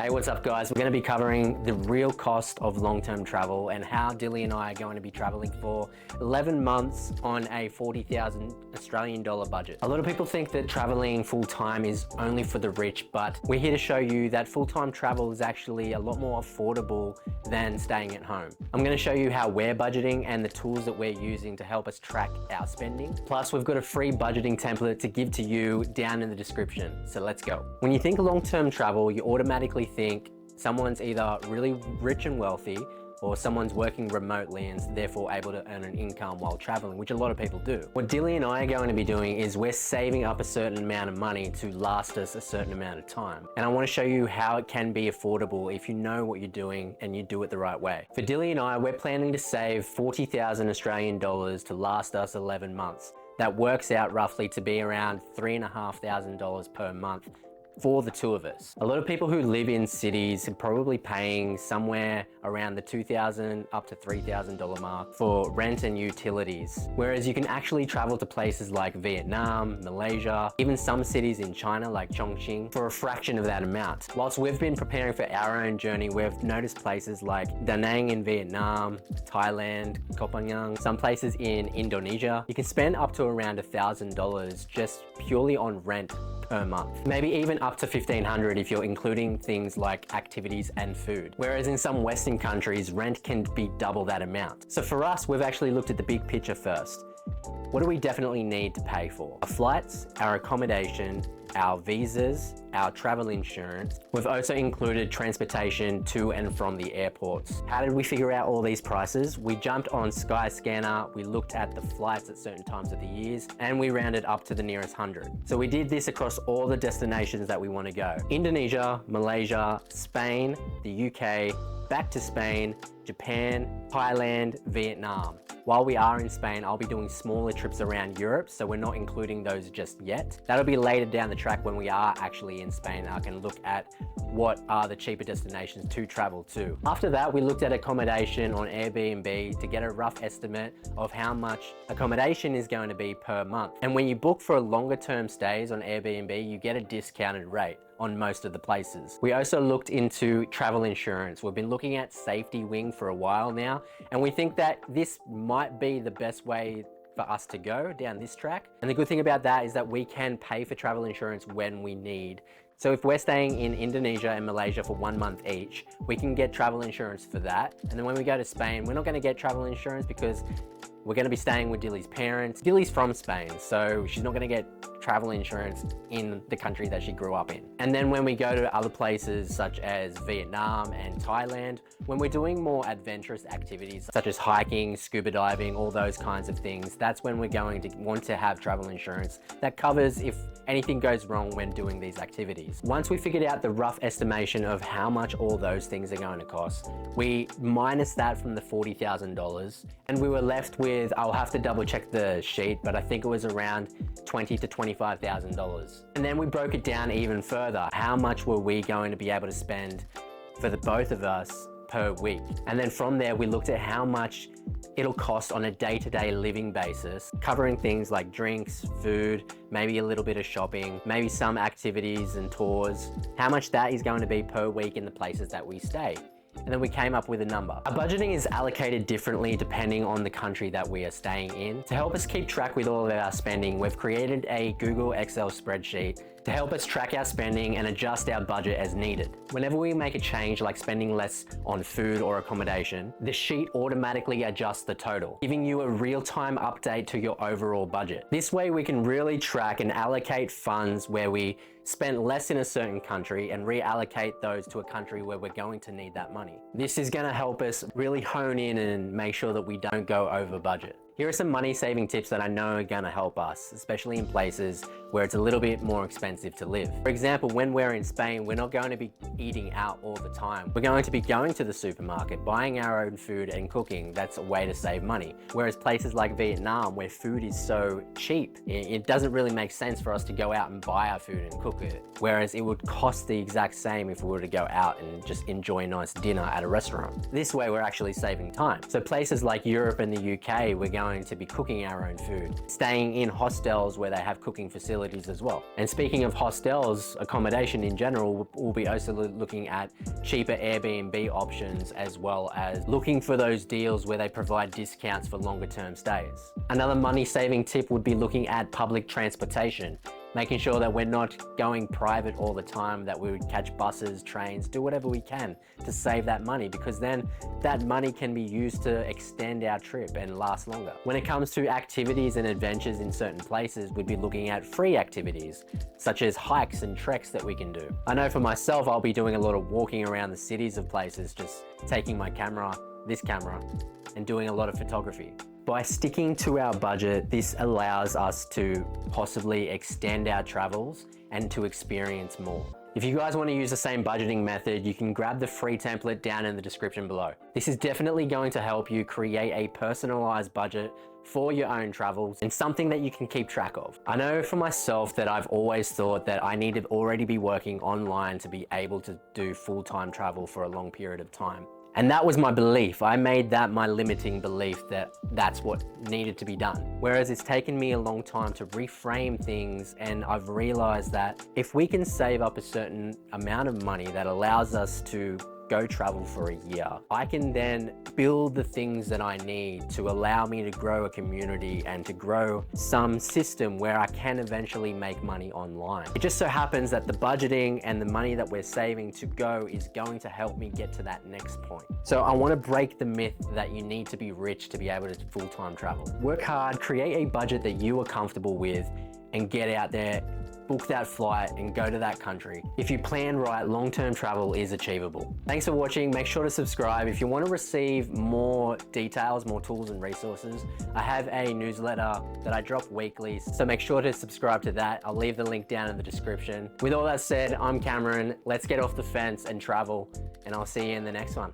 Hey, what's up guys? We're going to be covering the real cost of long-term travel and how Dilly and I are going to be traveling for 11 months on a 40,000 Australian dollar budget. A lot of people think that traveling full-time is only for the rich, but we're here to show you that full-time travel is actually a lot more affordable than staying at home. I'm going to show you how we're budgeting and the tools that we're using to help us track our spending. Plus, we've got a free budgeting template to give to you down in the description. So let's go. When you think long-term travel, you automatically think someone's either really rich and wealthy or someone's working remotely and therefore able to earn an income while traveling, which a lot of people do. What Dilly and I are going to be doing is we're saving up a certain amount of money to last us a certain amount of time. And I want to show you how it can be affordable if you know what you're doing and you do it the right way. For Dilly and I, we're planning to save 40,000 Australian dollars to last us 11 months. That works out roughly to be around $3,500 per month for the two of us. A lot of people who live in cities are probably paying somewhere around the $2,000 up to $3,000 mark for rent and utilities. Whereas you can actually travel to places like Vietnam, Malaysia, even some cities in China like Chongqing for a fraction of that amount. Whilst we've been preparing for our own journey, we've noticed places like Da Nang in Vietnam, Thailand, Koh Phangan, some places in Indonesia. You can spend up to around $1,000 just purely on rent per month. Maybe even up to $1,500 if you're including things like activities and food. Whereas in some Western countries, rent can be double that amount. So for us, we've actually looked at the big picture first. What do we definitely need to pay for? Our flights, our accommodation, our visas, our travel insurance. We've also included transportation to and from the airports. How did we figure out all these prices? We jumped on Skyscanner, we looked at the flights at certain times of the years, and we rounded up to the nearest 100. So we did this across all the destinations that we want to go. Indonesia, Malaysia, Spain, the UK, back to Spain, Japan, Thailand, Vietnam. While we are in Spain, I'll be doing smaller trips around Europe, so we're not including those just yet. That'll be later down the track when we are actually in Spain. I can look at what are the cheaper destinations to travel to. After that, we looked at accommodation on Airbnb to get a rough estimate of how much accommodation is going to be per month. And when you book for longer term stays on Airbnb, you get a discounted rate on most of the places. We also looked into travel insurance. We've been looking at Safety Wing for a while now, and we think that this might be the best way for us to go down this track. And the good thing about that is that we can pay for travel insurance when we need. So if we're staying in Indonesia and Malaysia for 1 month each, we can get travel insurance for that. And then when we go to Spain, we're not going to get travel insurance because we're going to be staying with Dilly's parents. Dilly's from Spain, so she's not going to get travel insurance in the country that she grew up in. And then when we go to other places such as Vietnam and Thailand, when we're doing more adventurous activities such as hiking, scuba diving, all those kinds of things, that's when we're going to want to have travel insurance that covers if anything goes wrong when doing these activities. Once we figured out the rough estimation of how much all those things are going to cost, we minus that from the $40,000 and we were left with, I'll have to double check the sheet, but I think it was around $20,000 to $25,000. And then we broke it down even further. How much were we going to be able to spend for the both of us per week? And then from there, we looked at how much it'll cost on a day-to-day living basis, covering things like drinks, food, maybe a little bit of shopping, maybe some activities and tours, how much that is going to be per week in the places that we stay. And then we came up with a number. Our budgeting is allocated differently depending on the country that we are staying in. To help us keep track with all of our spending, we've created a Google Excel spreadsheet to help us track our spending and adjust our budget as needed. Whenever we make a change like spending less on food or accommodation, the sheet automatically adjusts the total, giving you a real-time update to your overall budget. This way we can really track and allocate funds where we spent less in a certain country and reallocate those to a country where we're going to need that money. This is going to help us really hone in and make sure that we don't go over budget. Here are some money saving tips that I know are going to help us, especially in places where it's a little bit more expensive to live. For example, when we're in Spain, we're not going to be eating out all the time. We're going to be going to the supermarket, buying our own food and cooking. That's a way to save money. Whereas places like Vietnam, where food is so cheap, it doesn't really make sense for us to go out and buy our food and cook it. Whereas it would cost the exact same if we were to go out and just enjoy a nice dinner at a restaurant. This way, we're actually saving time. So places like Europe and the UK, we're going going to be cooking our own food, staying in hostels where they have cooking facilities as well. And speaking of hostels, accommodation in general, we'll be also looking at cheaper Airbnb options, as well as looking for those deals where they provide discounts for longer term stays. Another money saving tip would be looking at public transportation, making sure that we're not going private all the time, that we would catch buses, trains, do whatever we can to save that money, because then that money can be used to extend our trip and last longer. When it comes to activities and adventures in certain places, we'd be looking at free activities, such as hikes and treks that we can do. I know for myself, I'll be doing a lot of walking around the cities of places, just taking my camera, this camera, and doing a lot of photography. By sticking to our budget, this allows us to possibly extend our travels and to experience more. If you guys want to use the same budgeting method, you can grab the free template down in the description below. This is definitely going to help you create a personalized budget for your own travels and something that you can keep track of. I know for myself that I've always thought that I need to already be working online to be able to do full-time travel for a long period of time. And that was my belief. I made that my limiting belief that that's what needed to be done. Whereas it's taken me a long time to reframe things, and I've realized that if we can save up a certain amount of money that allows us to go travel for a year, I can then build the things that I need to allow me to grow a community and to grow some system where I can eventually make money online. It just so happens that the budgeting and the money that we're saving to go is going to help me get to that next point. So I want to break the myth that you need to be rich to be able to full-time travel. Work hard, create a budget that you are comfortable with, and get out there, book that flight and go to that country. If you plan right, long-term travel is achievable. Thanks for watching. Make sure to subscribe. If you want to receive more details, more tools and resources, I have a newsletter that I drop weekly, so make sure to subscribe to that. I'll leave the link down in the description. With all that said, I'm Cameron. Let's get off the fence and travel, and I'll see you in the next one.